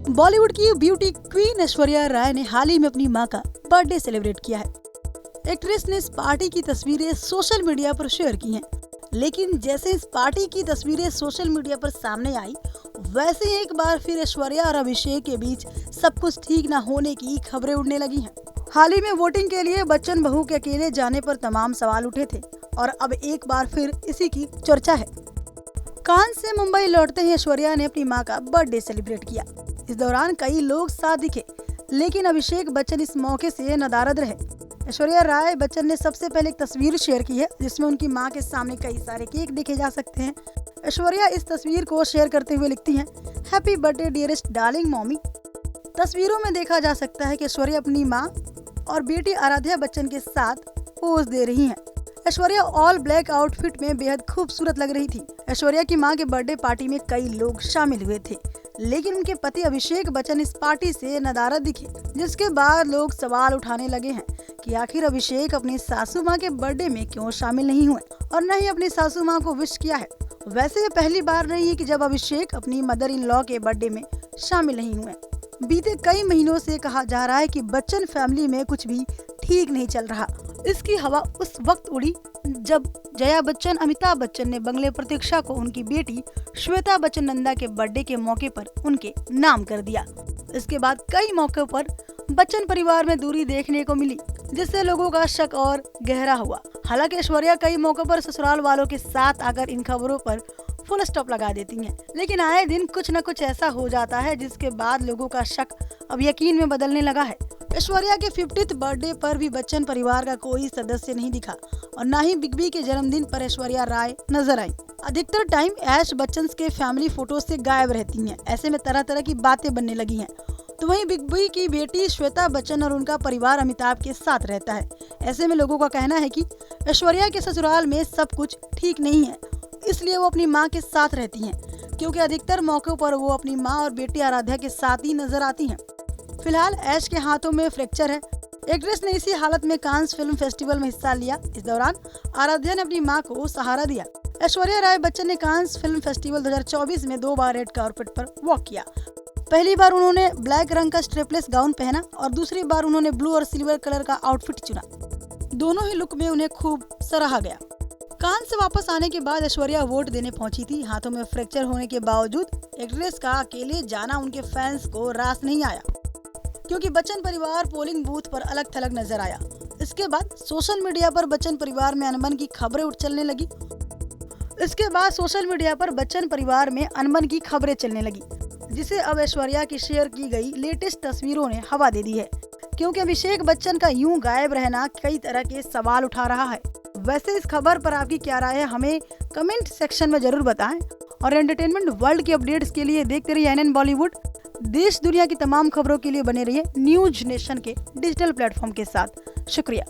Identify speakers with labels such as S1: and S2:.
S1: बॉलीवुड की beauty queen Aishwarya Rai ने हाल ही में अपनी मां का बर्थडे सेलिब्रेट किया है। एक्ट्रेस ने इस पार्टी की तस्वीरें सोशल मीडिया पर शेयर की हैं। लेकिन जैसे इस पार्टी की तस्वीरें सोशल मीडिया पर सामने आई, वैसे ही एक बार फिर ऐश्वर्या और अभिषेक के बीच सब कुछ ठीक न होने की खबरें उड़ने लगी हैं। हाल ही में वोटिंग के लिए बच्चन बहू के अकेले जाने पर तमाम सवाल उठे थे और अब एक बार फिर इसी की चर्चा है। कान से मुंबई लौटते ही ऐश्वर्या ने अपनी मां का बर्थडे सेलिब्रेट किया। इस दौरान कई लोग साथ दिखे, लेकिन अभिषेक बच्चन इस मौके से नदारद रहे। ऐश्वर्या राय बच्चन ने सबसे पहले एक तस्वीर शेयर की है, जिसमें उनकी मां के सामने कई सारे केक देखे जा सकते हैं। ऐश्वर्या इस तस्वीर को शेयर करते हुए लिखती हैं, happy birthday dearest darling mommy. तस्वीरों में देखा जा सकता है कि ऐश्वर्या अपनी मां और बेटी आराध्या बच्चन के साथ पोज दे रही हैं। ऐश्वर्या ऑल ब्लैक आउटफिट में बेहद खूबसूरत लग रही थी। ऐश्वर्या की मां के बर्थडे पार्टी में कई लोग शामिल हुए थे, लेकिन उनके पति अभिषेक बच्चन इस पार्टी से नदारद दिखे, जिसके बाद लोग सवाल उठाने लगे हैं कि आखिर अभिषेक अपनी सासू मां के बर्थडे में क्यों शामिल नहीं हुए और न ही अपनी सासू मां को विश किया है। वैसे ये पहली बार नहीं है कि जब अभिषेक अपनी मदर इन लॉ के बर्थडे में शामिल नहीं हुए। बीते कई महीनों से कहा जा रहा है कि बच्चन फैमिली में कुछ भी ठीक नहीं चल रहा। इसकी हवा उस वक्त उड़ी जब जया बच्चन अमिताभ बच्चन ने बंगले प्रतीक्षा को उनकी बेटी श्वेता बच्चन नंदा के बर्थडे के मौके पर उनके नाम कर दिया। इसके बाद कई मौकों पर बच्चन परिवार में दूरी देखने को मिली, जिससे लोगों का शक और गहरा हुआ। हालांकि ऐश्वर्या कई मौकों पर ससुराल वालों के साथ आकर इन खबरों पर फुल स्टॉप लगा देती हैं, लेकिन आए दिन कुछ न कुछ ऐसा हो जाता है जिसके बाद लोगों का शक अब यकीन में बदलने लगा है। ऐश्वर्या के 50th बर्थडे पर भी बच्चन परिवार का कोई सदस्य नहीं दिखा और न ही बिग बी के जन्मदिन पर ऐश्वर्या राय नजर आई। अधिकतर टाइम ऐश बच्चन के फैमिली फोटो से गायब रहती हैं। ऐसे में तरह तरह की बातें बनने लगी हैं। तो वहीं बिग बी की बेटी श्वेता बच्चन और उनका परिवार अमिताभ के साथ रहता है। ऐसे में लोगों का कहना है कि ऐश्वर्या के ससुराल में सब कुछ ठीक नहीं है, इसलिए वो अपनी मां के साथ रहती हैं, क्योंकि अधिकतर मौकों पर वो अपनी मां और बेटी आराध्या के साथ ही नजर आती हैं। फिलहाल ऐश के हाथों में फ्रैक्चर है। एक्ट्रेस ने इसी हालत में कांस फिल्म फेस्टिवल में हिस्सा लिया। इस दौरान आराध्या ने अपनी मां को सहारा दिया। ऐश्वर्या राय बच्चन ने कांस फिल्म फेस्टिवल 2024 में 2 बार रेड कार्पेट पर वॉक किया। पहली बार उन्होंने ब्लैक रंग का स्ट्रेपलेस गाउन पहना और दूसरी बार उन्होंने ब्लू और सिल्वर कलर का आउटफिट चुना। दोनों ही लुक में उन्हें खूब सराहा गया। कान से वापस आने के बाद ऐश्वर्या वोट देने पहुंची थी। हाथों में फ्रैक्चर होने के बावजूद एक्ट्रेस का अकेले जाना उनके फैंस को रास नहीं आया, क्योंकि बच्चन परिवार पोलिंग बूथ पर अलग थलग नजर आया। इसके बाद सोशल मीडिया पर बच्चन परिवार में अनबन की खबरें चलने लगी, जिसे अब ऐश्वर्या की शेयर की गई लेटेस्ट तस्वीरों ने हवा दे दी है, क्योंकि अभिषेक बच्चन का यूं गायब रहना कई तरह के सवाल उठा रहा है। वैसे इस खबर पर आपकी क्या राय है, हमें कमेंट सेक्शन में जरूर बताएं और एंटरटेनमेंट वर्ल्ड की अपडेट्स के लिए देखते रहिए NN बॉलीवुड। देश दुनिया की तमाम खबरों के लिए बने रहिए न्यूज नेशन के डिजिटल प्लेटफॉर्म के साथ। शुक्रिया।